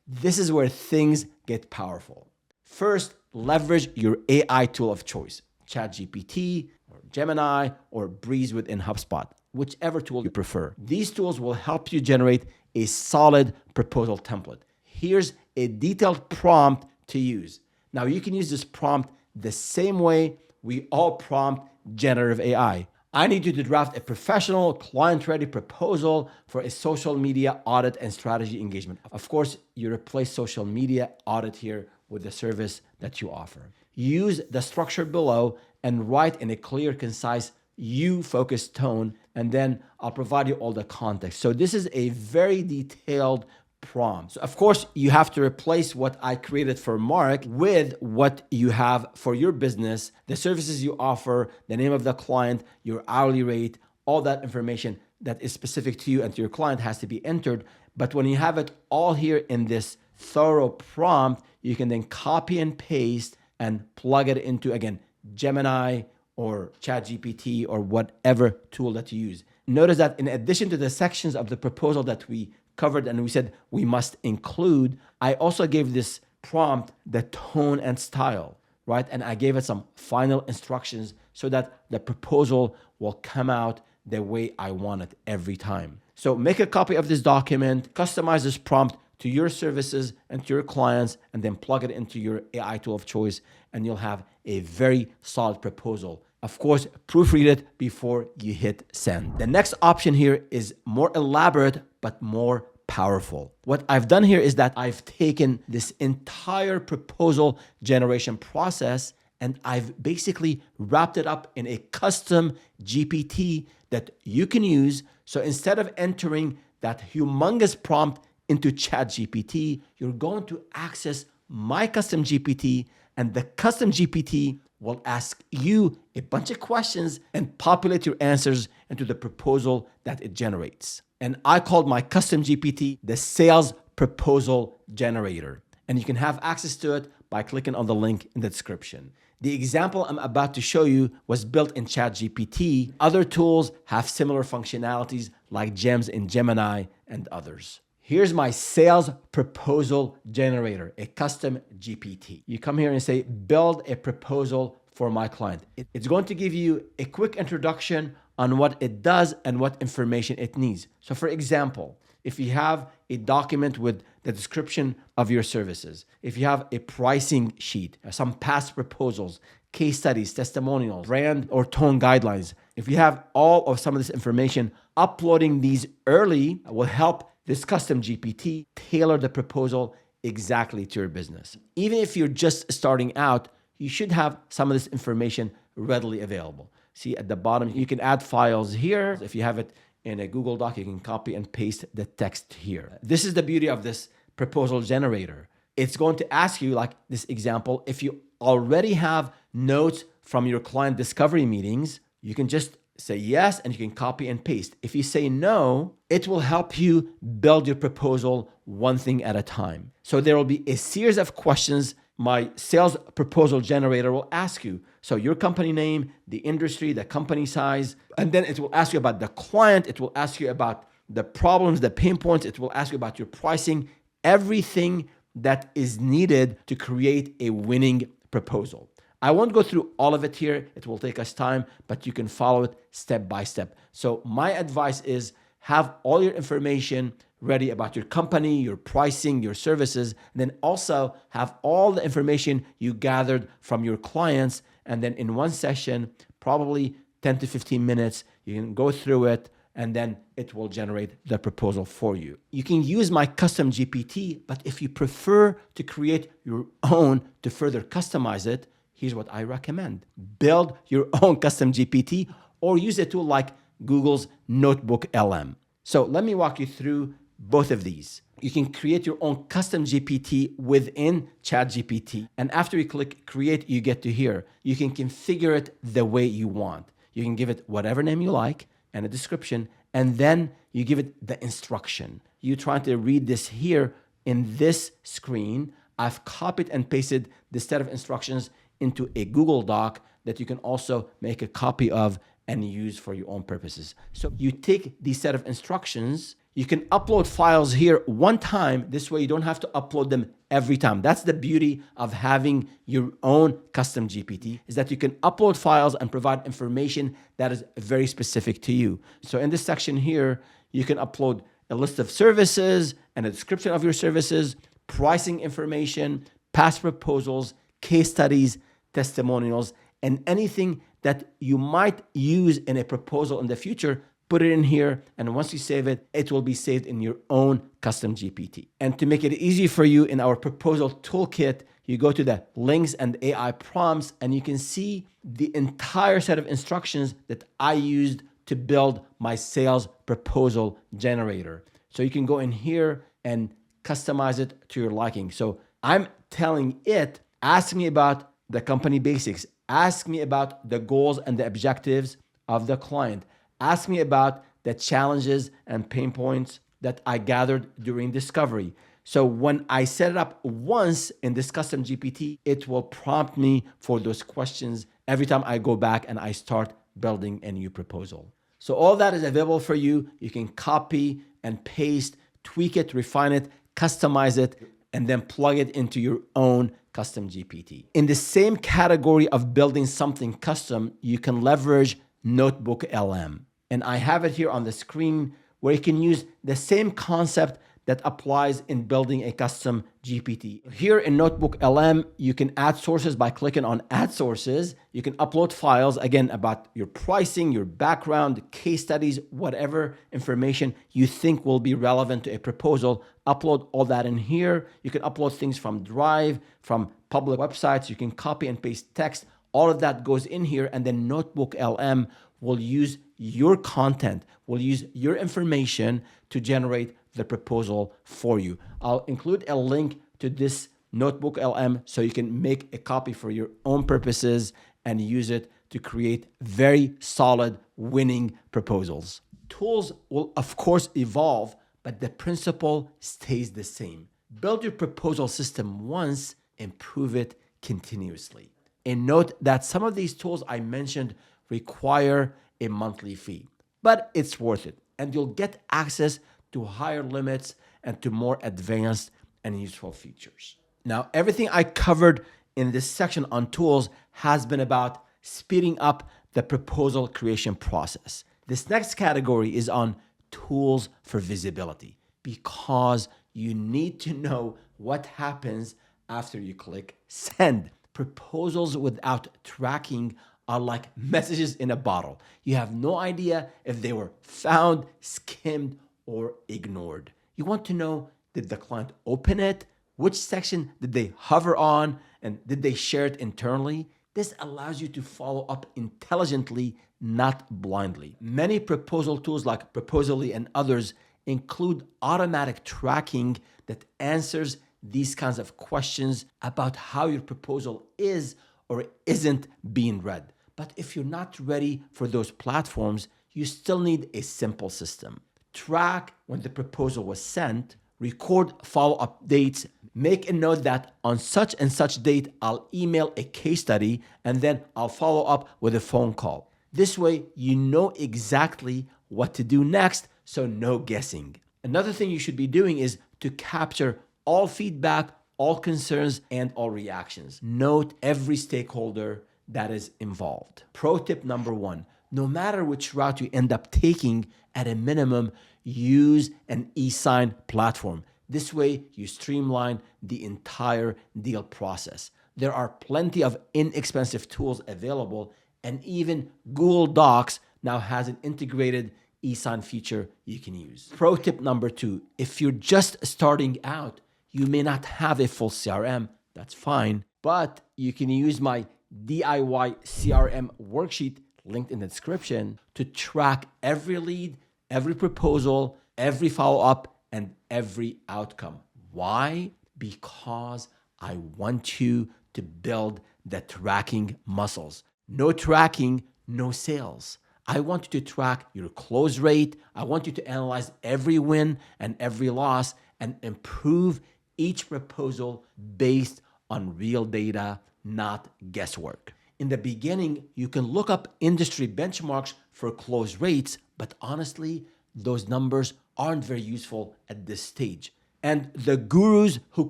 This is where things get powerful. First, leverage your AI tool of choice, ChatGPT or Gemini or Breeze within HubSpot, whichever tool you prefer. These tools will help you generate a solid proposal template. Here's a detailed prompt to use. Now, you can use this prompt the same way we all prompt generative AI. I need you to draft a professional, client-ready proposal for a social media audit and strategy engagement. Of course, you replace social media audit here with the service that you offer. Use the structure below and write in a clear, concise, you-focused tone, and then I'll provide you all the context. So this is a very detailed prompt. So of course, you have to replace what I created for Mark with what you have for your business, the services you offer, the name of the client, your hourly rate, all that information that is specific to you and to your client has to be entered. But when you have it all here in this thorough prompt, you can then copy and paste and plug it into, again, Gemini or ChatGPT or whatever tool that you use. Notice that in addition to the sections of the proposal that we covered and we said we must include, I also gave this prompt the tone and style, right? And I gave it some final instructions so that the proposal will come out the way I want it every time. So make a copy of this document, customize this prompt to your services and to your clients, and then plug it into your AI tool of choice, and you'll have a very solid proposal. Of course, proofread it before you hit send. The next option here is more elaborate, but more powerful. What I've done here is that I've taken this entire proposal generation process and I've basically wrapped it up in a custom GPT that you can use. So instead of entering that humongous prompt into ChatGPT, you're going to access my custom GPT, and the custom GPT will ask you a bunch of questions and populate your answers into the proposal that it generates. And I called my custom GPT the sales proposal generator. And you can have access to it by clicking on the link in the description. The example I'm about to show you was built in ChatGPT. Other tools have similar functionalities like Gems in Gemini and others. Here's my sales proposal generator, a custom GPT. You come here and say, build a proposal for my client. It's going to give you a quick introduction on what it does and what information it needs. So for example, if you have a document with the description of your services, if you have a pricing sheet, some past proposals, case studies, testimonials, brand or tone guidelines, if you have all of some of this information, uploading these early will help this custom GPT tailor the proposal exactly to your business. Even if you're just starting out, you should have some of this information readily available. See at the bottom, you can add files here. If you have it in a Google Doc, you can copy and paste the text here. This is the beauty of this proposal generator. It's going to ask you, like this example, if you already have notes from your client discovery meetings, you can just say yes, and you can copy and paste. If you say no, it will help you build your proposal one thing at a time. So there will be a series of questions my sales proposal generator will ask you. So your company name, the industry, the company size, and then it will ask you about the client. It will ask you about the problems, the pain points. It will ask you about your pricing, everything that is needed to create a winning proposal. I won't go through all of it here. It will take us time, but you can follow it step by step. So my advice is have all your information ready about your company, your pricing, your services, and then also have all the information you gathered from your clients. And then in one session, probably 10 to 15 minutes, you can go through it, and then it will generate the proposal for you. You can use my custom GPT, but if you prefer to create your own to further customize it, here's what I recommend. Build your own custom GPT or use a tool like Google's Notebook LM. So let me walk you through both of these. You can create your own custom GPT within ChatGPT. And after you click create, you get to here. You can configure it the way you want. You can give it whatever name you like and a description, and then you give it the instruction. You try to read this here in this screen. I've copied and pasted this set of instructions into a Google Doc that you can also make a copy of and use for your own purposes. So you take these set of instructions, you can upload files here one time. This way you don't have to upload them every time. That's the beauty of having your own custom GPT, is that you can upload files and provide information that is very specific to you. So in this section here, you can upload a list of services and a description of your services, pricing information, past proposals, case studies, testimonials, and anything that you might use in a proposal in the future. Put it in here, and once you save it, it will be saved in your own custom GPT. And to make it easy for you, in our proposal toolkit, you go to the links and AI prompts, and you can see the entire set of instructions that I used to build my sales proposal generator. So you can go in here and customize it to your liking. So I'm telling it, ask me about the company basics, ask me about the goals and the objectives of the client, ask me about the challenges and pain points that I gathered during discovery. So when I set it up once in this custom GPT, it will prompt me for those questions every time I go back and I start building a new proposal. So all that is available for you. You can copy and paste, tweak it, refine it, customize it, and then plug it into your own custom GPT. In the same category of building something custom, you can leverage Notebook LM. And I have it here on the screen where you can use the same concept that applies in building a custom GPT. Here in Notebook LM, you can add sources by clicking on Add Sources. You can upload files, again, about your pricing, your background, case studies, whatever information you think will be relevant to a proposal. Upload all that in here. You can upload things from Drive, from public websites. You can copy and paste text. All of that goes in here, and then Notebook LM will use your content, will use your information to generate the proposal for you. I'll include a link to this Notebook LM so you can make a copy for your own purposes and use it to create very solid winning proposals. Tools will of course evolve, but the principle stays the same. Build your proposal system once, improve it continuously. And note that some of these tools I mentioned require a monthly fee, but it's worth it. And you'll get access to higher limits and to more advanced and useful features. Now, everything I covered in this section on tools has been about speeding up the proposal creation process. This next category is on tools for visibility, because you need to know what happens after you click send. Proposals without tracking are like messages in a bottle. You have no idea if they were found, skimmed, or ignored. You want to know, did the client open it? Which section did they hover on? And did they share it internally? This allows you to follow up intelligently, not blindly. Many proposal tools like Proposally and others include automatic tracking that answers these kinds of questions about how your proposal is or isn't being read. But if you're not ready for those platforms, you still need a simple system. Track when the proposal was sent, record follow-up dates, make a note that on such and such date, I'll email a case study, and then I'll follow up with a phone call. This way, you know exactly what to do next, so no guessing. Another thing you should be doing is to capture all feedback, all concerns and all reactions. Note every stakeholder that is involved. Pro tip number 1, no matter which route you end up taking, at a minimum, use an e-sign platform. This way, you streamline the entire deal process. There are plenty of inexpensive tools available, and even Google Docs now has an integrated e-sign feature you can use. Pro tip number 2, if you're just starting out, you may not have a full CRM, that's fine, but you can use my DIY CRM worksheet linked in the description to track every lead, every proposal, every follow-up, and every outcome. Why? Because I want you to build the tracking muscles. No tracking, no sales. I want you to track your close rate. I want you to analyze every win and every loss and improve each proposal based on real data, not guesswork. In the beginning, you can look up industry benchmarks for close rates, but honestly, those numbers aren't very useful at this stage. And the gurus who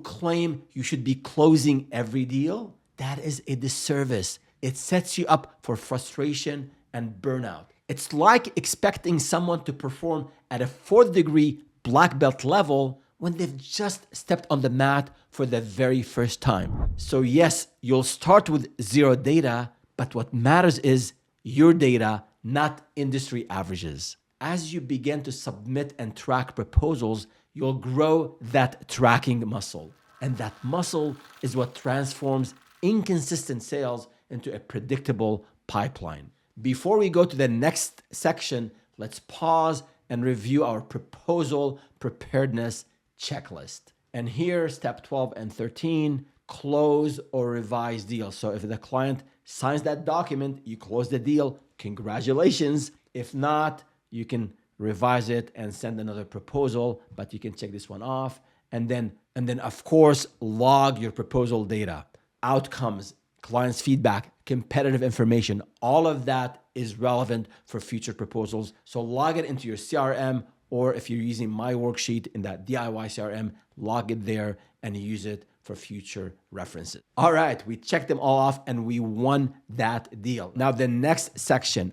claim you should be closing every deal, that is a disservice. It sets you up for frustration and burnout. It's like expecting someone to perform at a 4th degree black belt level when they've just stepped on the mat for the very first time. So yes, you'll start with zero data, but what matters is your data, not industry averages. As you begin to submit and track proposals, you'll grow that tracking muscle. And that muscle is what transforms inconsistent sales into a predictable pipeline. Before we go to the next section, let's pause and review our proposal preparedness checklist. And here, step 12 and 13, close or revise deal. So if the client signs that document, you close the deal, congratulations. If not, you can revise it and send another proposal, but you can check this one off. And then of course, log your proposal data, outcomes, client's feedback, competitive information. All of that is relevant for future proposals. So log it into your CRM, or if you're using my worksheet in that DIY CRM, log it there and use it for future references. All right, we checked them all off and we won that deal. Now the next section.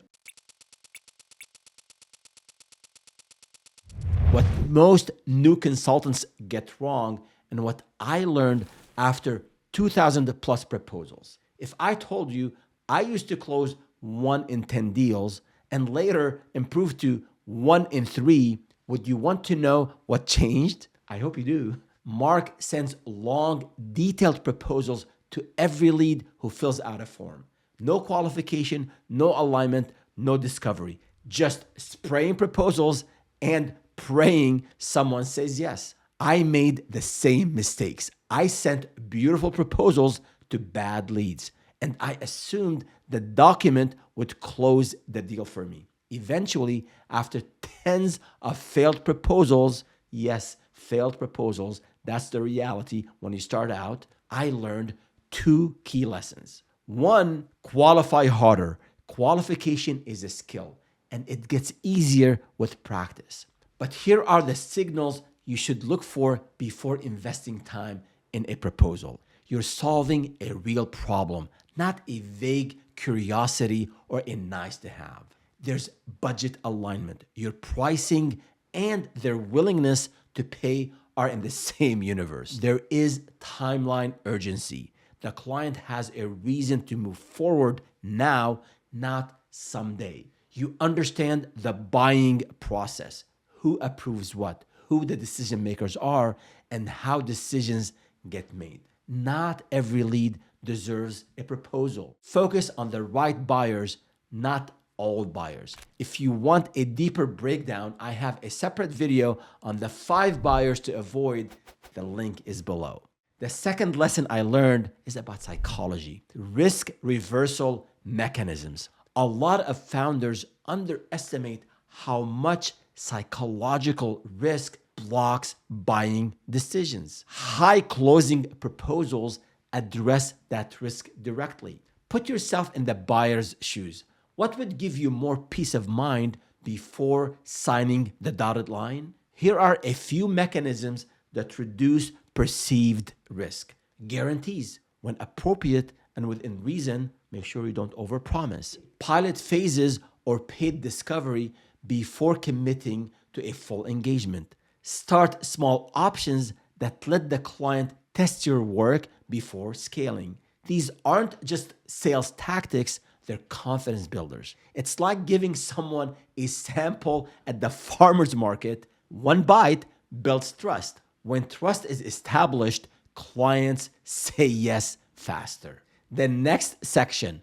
What most new consultants get wrong and what I learned after 2,000 plus proposals. If I told you I used to close 1 in 10 deals and later improved to 1 in 3, would you want to know what changed? I hope you do. Mark sends long, detailed proposals to every lead who fills out a form. No qualification, no alignment, no discovery. Just spraying proposals and praying someone says yes. I made the same mistakes. I sent beautiful proposals to bad leads, and I assumed the document would close the deal for me. Eventually, after tens of failed proposals, yes, failed proposals, that's the reality when you start out, I learned 2 key lessons. 1, qualify harder. Qualification is a skill, and it gets easier with practice. But here are the signals you should look for before investing time in a proposal. You're solving a real problem, not a vague curiosity or a nice to have. There's budget alignment. Your pricing and their willingness to pay are in the same universe. There is timeline urgency. The client has a reason to move forward now, not someday. You understand the buying process, who approves what, who the decision makers are, and how decisions get made. Not every lead deserves a proposal. Focus on the right buyers, not all buyers. If you want a deeper breakdown, I have a separate video on the 5 buyers to avoid. The link is below. The second lesson I learned is about psychology, risk reversal mechanisms. A lot of founders underestimate how much psychological risk blocks buying decisions. High closing proposals address that risk directly. Put yourself in the buyer's shoes. What would give you more peace of mind before signing the dotted line? Here are a few mechanisms that reduce perceived risk. Guarantees, when appropriate and within reason, make sure you don't overpromise. Pilot phases or paid discovery before committing to a full engagement. Start small options that let the client test your work before scaling. These aren't just sales tactics, they're confidence builders. It's like giving someone a sample at the farmer's market. One bite builds trust. When trust is established, clients say yes faster. The next section,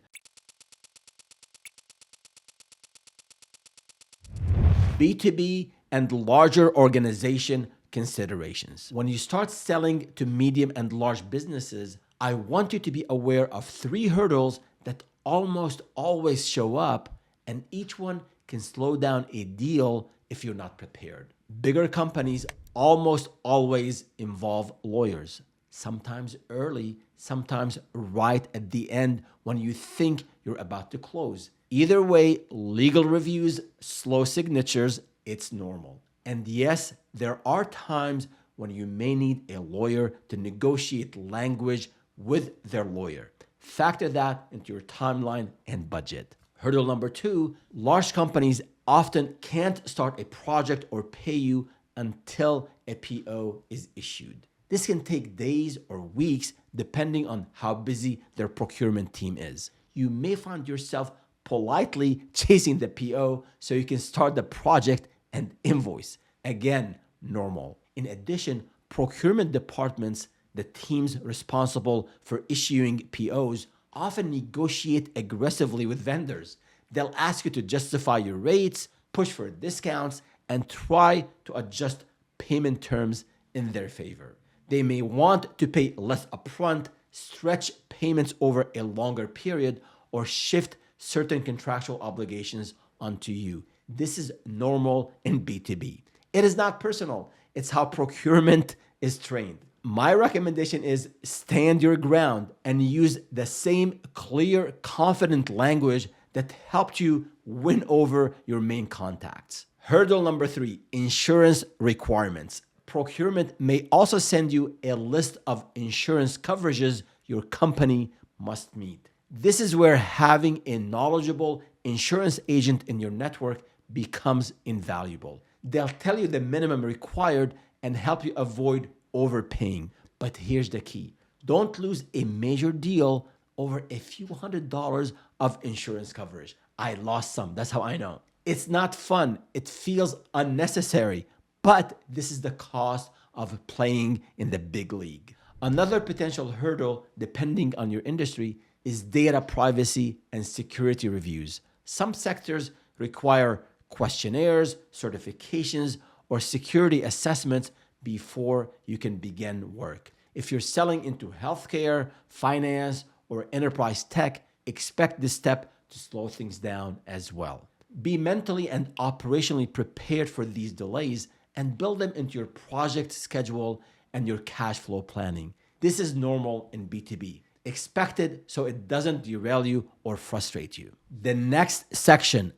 B2B and larger organization considerations. When you start selling to medium and large businesses, I want you to be aware of 3 hurdles that almost always show up, and each one can slow down a deal if you're not prepared. Bigger companies almost always involve lawyers, sometimes early, sometimes right at the end when you think you're about to close. Either way, legal reviews, slow signatures, it's normal. And yes, there are times when you may need a lawyer to negotiate language with their lawyer. Factor that into your timeline and budget. Hurdle number 2, large companies often can't start a project or pay you until a PO is issued. This can take days or weeks depending on how busy their procurement team is. You may find yourself politely chasing the PO so you can start the project and invoice. Again, normal. In addition, procurement departments, the teams responsible for issuing POs, often negotiate aggressively with vendors. They'll ask you to justify your rates, push for discounts, and try to adjust payment terms in their favor. They may want to pay less upfront, stretch payments over a longer period, or shift certain contractual obligations onto you. This is normal in B2B. It is not personal. It's how procurement is trained. My recommendation is stand your ground and use the same clear, confident language that helped you win over your main contacts. Hurdle number 3, insurance requirements. Procurement may also send you a list of insurance coverages your company must meet. This is where having a knowledgeable insurance agent in your network becomes invaluable. They'll tell you the minimum required and help you avoid overpaying. But here's the key. Don't lose a major deal over a few $100s of insurance coverage. I lost some. That's how I know. It's not fun. It feels unnecessary. But this is the cost of playing in the big league. Another potential hurdle, depending on your industry, is data privacy and security reviews. Some sectors require questionnaires, certifications, or security assessments before you can begin work. If you're selling into healthcare, finance, or enterprise tech, expect this step to slow things down as well. Be mentally and operationally prepared for these delays and build them into your project schedule and your cash flow planning. This is normal in B2B. Expect it so it doesn't derail you or frustrate you. The next section,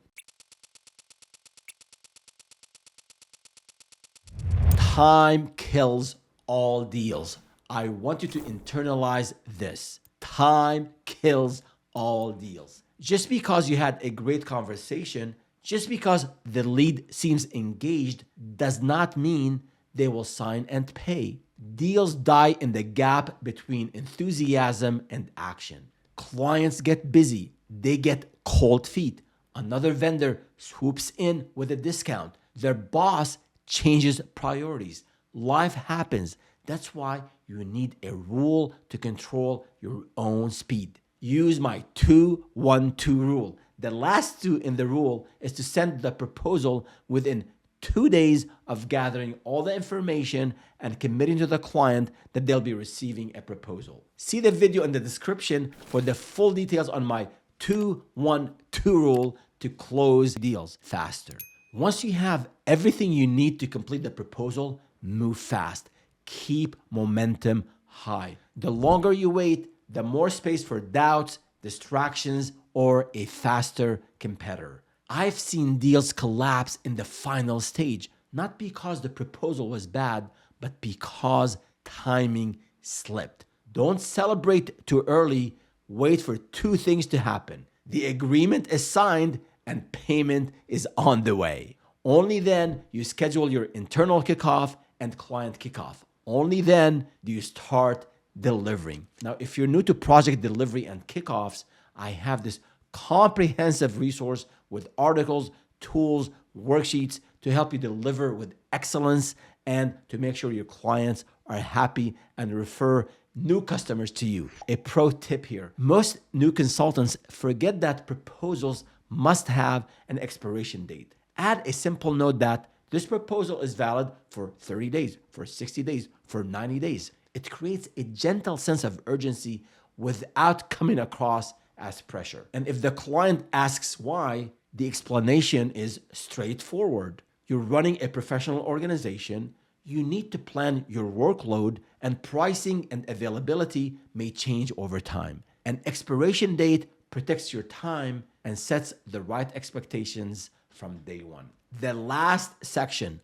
time kills all deals. I want you to internalize this. Time kills all deals. Just because you had a great conversation, just because the lead seems engaged, does not mean they will sign and pay. Deals die in the gap between enthusiasm and action. Clients get busy. They get cold feet. Another vendor swoops in with a discount. Their boss changes priorities. Life happens. That's why you need a rule to control your own speed. Use my 2-1-2 rule. The last 2 in the rule is to send the proposal within 2 days of gathering all the information and committing to the client that they'll be receiving a proposal. See the video in the description for the full details on my 2-1-2 rule to close deals faster. Once you have everything you need to complete the proposal, move fast. Keep momentum high. The longer you wait, the more space for doubts, distractions, or a faster competitor. I've seen deals collapse in the final stage, not because the proposal was bad, but because timing slipped. Don't celebrate too early. Wait for two things to happen. The agreement is signed and payment is on the way. Only then you schedule your internal kickoff and client kickoff. Only then do you start delivering. Now, if you're new to project delivery and kickoffs, I have this comprehensive resource with articles, tools, worksheets to help you deliver with excellence and to make sure your clients are happy and refer new customers to you. A pro tip here. Most new consultants forget that proposals must have an expiration date. Add a simple note that this proposal is valid for 30 days, for 60 days, for 90 days. It creates a gentle sense of urgency without coming across as pressure. And if the client asks why, the explanation is straightforward. You're running a professional organization. You need to plan your workload, and pricing and availability may change over time. An expiration date protects your time and sets the right expectations from day one. The last section.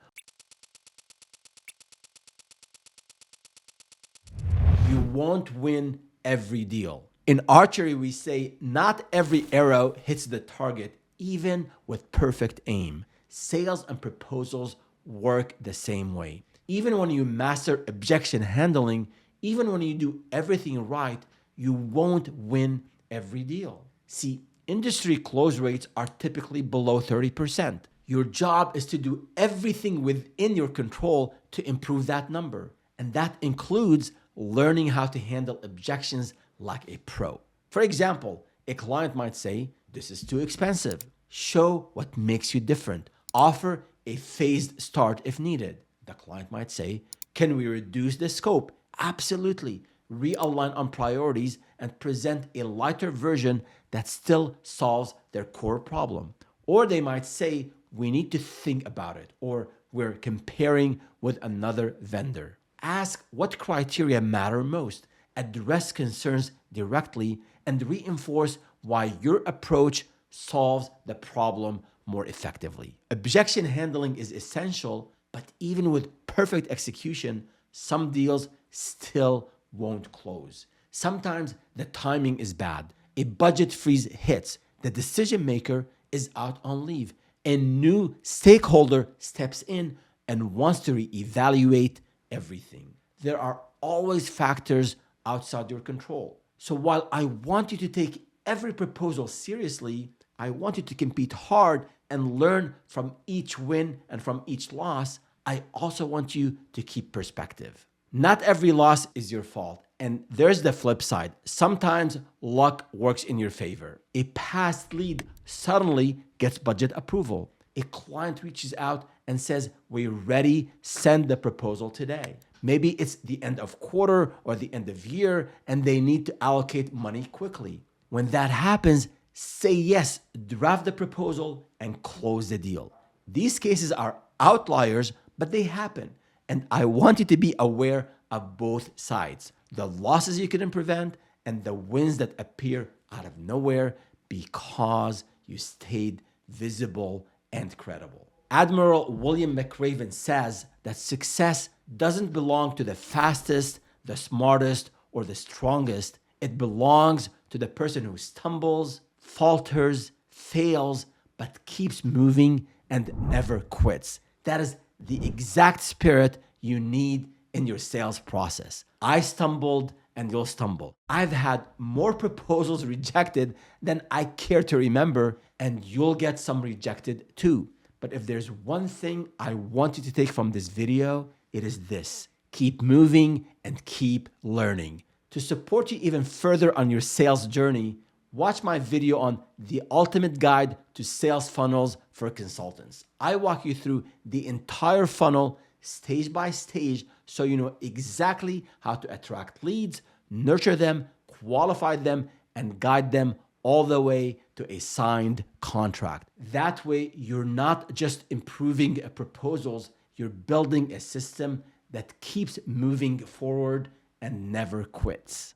You won't win every deal. In archery, we say not every arrow hits the target, even with perfect aim. Sales and proposals work the same way. Even when you master objection handling, even when you do everything right, you won't win every deal. See, industry close rates are typically below 30%. Your job is to do everything within your control to improve that number. And that includes learning how to handle objections like a pro. For example, a client might say, "This is too expensive." Show what makes you different. Offer a phased start if needed. The client might say, "Can we reduce the scope?" Absolutely. Realign on priorities and present a lighter version that still solves their core problem. Or they might say, "We need to think about it," or "We're comparing with another vendor." Ask what criteria matter most. Address concerns directly and reinforce why your approach solves the problem more effectively. Objection handling is essential, but even with perfect execution, some deals still won't close. Sometimes the timing is bad. A budget freeze hits. The decision maker is out on leave. A new stakeholder steps in and wants to reevaluate everything. There are always factors outside your control. So while I want you to take every proposal seriously, I want you to compete hard and learn from each win and from each loss. I also want you to keep perspective. Not every loss is your fault. And there's the flip side. Sometimes luck works in your favor. A past lead suddenly gets budget approval. A client reaches out and says, "We're ready, send the proposal today." Maybe it's the end of quarter or the end of year and they need to allocate money quickly. When that happens, say yes, draft the proposal and close the deal. These cases are outliers, but they happen. And I want you to be aware of both sides. The losses you couldn't prevent and the wins that appear out of nowhere because you stayed visible and credible. Admiral William McRaven says that success doesn't belong to the fastest, the smartest, or the strongest. It belongs to the person who stumbles, falters, fails, but keeps moving and never quits. That is the exact spirit you need in your sales process. I stumbled and you'll stumble. I've had more proposals rejected than I care to remember, and you'll get some rejected too. But if there's one thing I want you to take from this video, it is this: keep moving and keep learning. To support you even further on your sales journey, watch my video on the ultimate guide to sales funnels for consultants. I walk you through the entire funnel stage by stage so you know exactly how to attract leads, nurture them, qualify them, and guide them all the way to a signed contract. That way, you're not just improving proposals, you're building a system that keeps moving forward and never quits.